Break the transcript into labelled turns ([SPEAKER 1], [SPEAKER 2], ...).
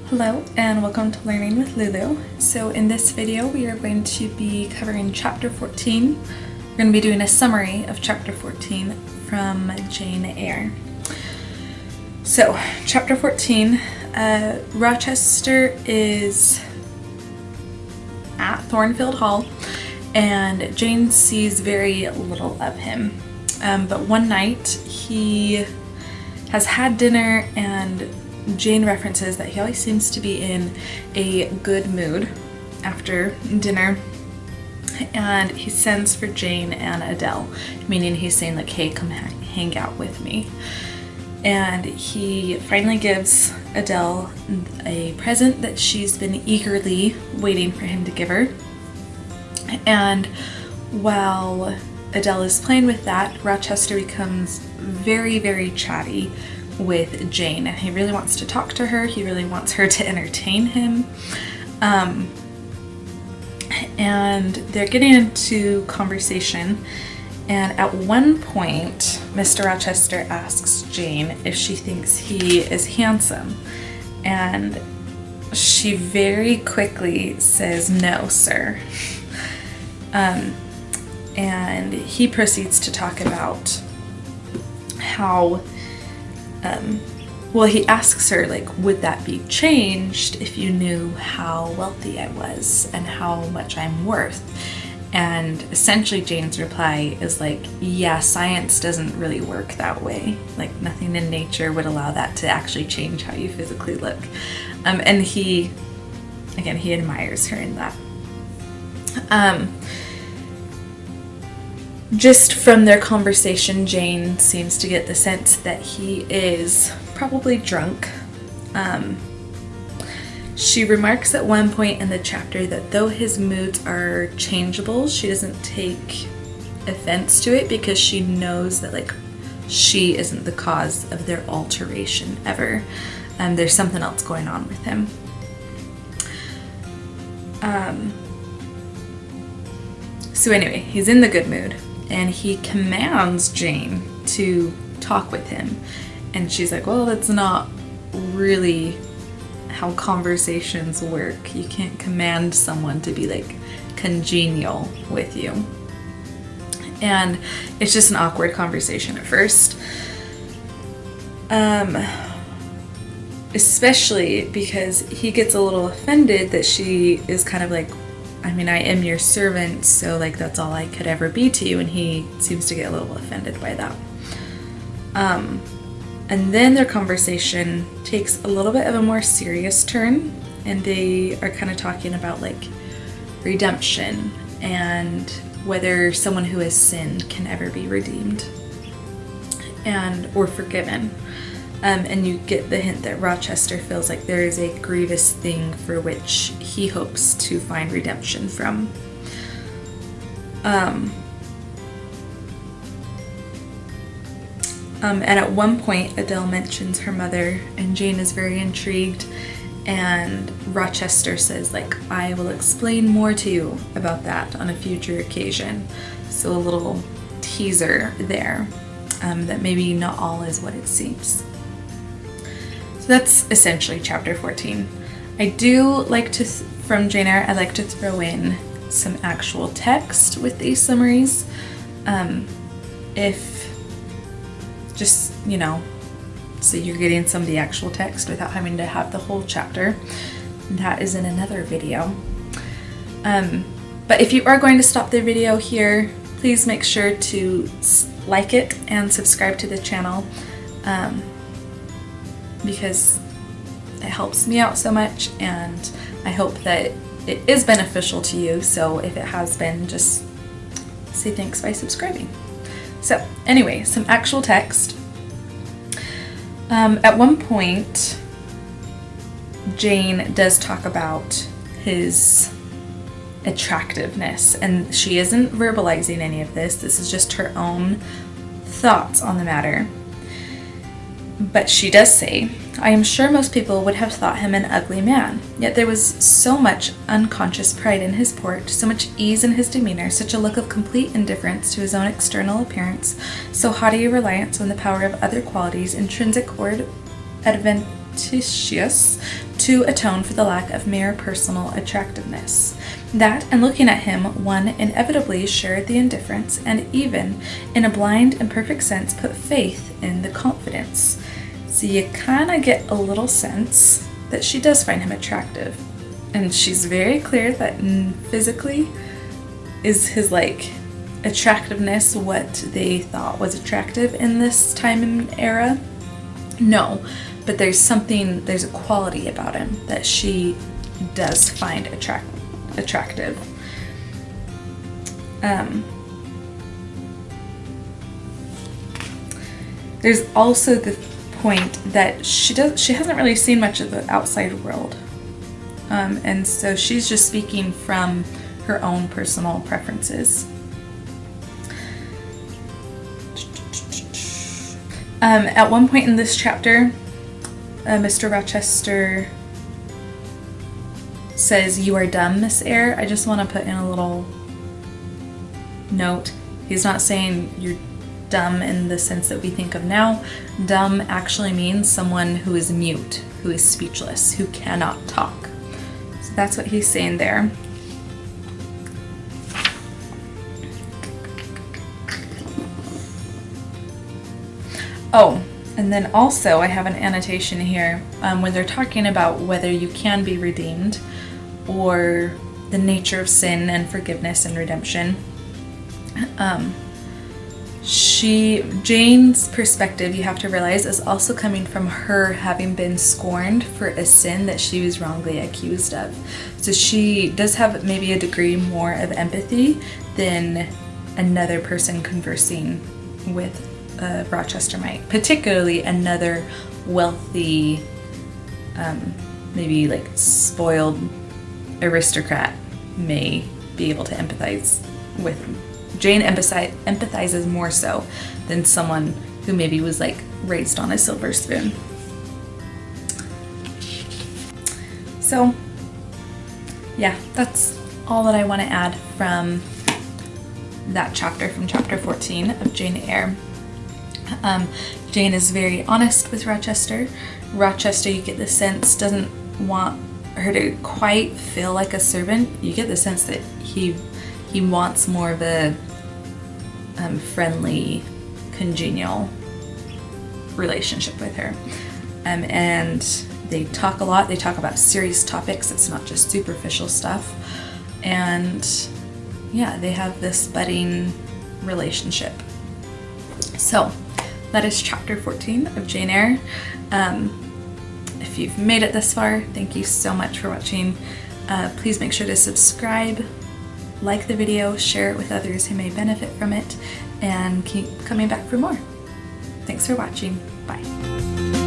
[SPEAKER 1] Hello and welcome to Learning with Lulu. So in this video we are going to be covering chapter 14. We're going to be doing a summary of chapter 14 from Jane Eyre. So chapter 14, Rochester is at Thornfield Hall and Jane sees very little of him. But one night he has had dinner and Jane references that he always seems to be in a good mood after dinner, and he sends for Jane and Adele, meaning he's saying like, hey, come hang out with me. And he finally gives Adele a present that she's been eagerly waiting for him to give her. And while Adele is playing with that, Rochester becomes very, very chatty with Jane, and he really wants to talk to her. He really wants her to entertain him. And they're getting into conversation, and at one point Mr. Rochester asks Jane if she thinks he is handsome, and she very quickly says, "No, sir." And he proceeds to talk about how well, he asks her, like, would that be changed if you knew how wealthy I was and how much I'm worth? And essentially Jane's reply is like, yeah, science doesn't really work that way. Like, nothing in nature would allow that to actually change how you physically look. And he admires her in that. Just from their conversation, Jane seems to get the sense that he is probably drunk. She remarks at one point in the chapter that though his moods are changeable, she doesn't take offense to it because she knows that, like, she isn't the cause of their alteration ever. There's something else going on with him. So anyway, he's in the good mood, and he commands Jane to talk with him. And she's like, well, that's not really how conversations work. You can't command someone to be, like, congenial with you. And it's just an awkward conversation at first. Especially because he gets a little offended that she is kind of like, I mean, I am your servant, so, like, that's all I could ever be to you, and he seems to get a little offended by that. And then their conversation takes a little bit of a more serious turn, and they are kind of talking about, like, redemption and whether someone who has sinned can ever be redeemed or forgiven. And you get the hint that Rochester feels like there is a grievous thing for which he hopes to find redemption from. And at one point, Adele mentions her mother, and Jane is very intrigued, and Rochester says, like, I will explain more to you about that on a future occasion. So a little teaser there, that maybe not all is what it seems. So that's essentially chapter 14. I do like to, from Jane Eyre, I like to throw in some actual text with these summaries. If just, you know, so you're getting some of the actual text without having to have the whole chapter. That is in another video. But if you are going to stop the video here, please make sure to like it and subscribe to the channel. Because it helps me out so much, and I hope that it is beneficial to you. So if it has been, just say thanks by subscribing. So anyway, some actual text. At one point, Jane does talk about his attractiveness, and she isn't verbalizing any of this. This is just her own thoughts on the matter. But she does say, I am sure most people would have thought him an ugly man, yet there was so much unconscious pride in his port, so much ease in his demeanor, such a look of complete indifference to his own external appearance, so haughty a reliance on the power of other qualities, intrinsic or adventitious to atone for the lack of mere personal attractiveness. That, and looking at him, one inevitably shared the indifference and even, in a blind and perfect sense, put faith in the confidence. So you kind of get a little sense that she does find him attractive. And she's very clear that physically is his attractiveness what they thought was attractive in this time and era. No, but there's a quality about him that she does find attractive. There's also the point that she hasn't really seen much of the outside world, and so she's just speaking from her own personal preferences. At one point in this chapter, Mr. Rochester says, "You are dumb, Miss Eyre." I just want to put in a little note. He's not saying you're dumb in the sense that we think of now. Dumb actually means someone who is mute, who is speechless, who cannot talk. So that's what he's saying there. Oh, and then also I have an annotation here when they're talking about whether you can be redeemed or the nature of sin and forgiveness and redemption. Jane's perspective, you have to realize, is also coming from her having been scorned for a sin that she was wrongly accused of. So she does have maybe a degree more of empathy than another person conversing with Rochester might, particularly another wealthy, maybe spoiled aristocrat may be able to empathize with him. Jane empathizes more so than someone who maybe was raised on a silver spoon. So yeah, that's all that I want to add from that chapter, from chapter 14 of Jane Eyre. Jane is very honest with Rochester. Rochester, you get the sense, doesn't want her to quite feel like a servant. You get the sense that he wants more of a friendly, congenial relationship with her. And they talk a lot. They talk about serious topics. It's not just superficial stuff. And yeah, they have this budding relationship. So that is chapter 14 of Jane Eyre. If you've made it this far, thank you so much for watching. Please make sure to subscribe, like the video, share it with others who may benefit from it, and keep coming back for more. Thanks for watching. Bye.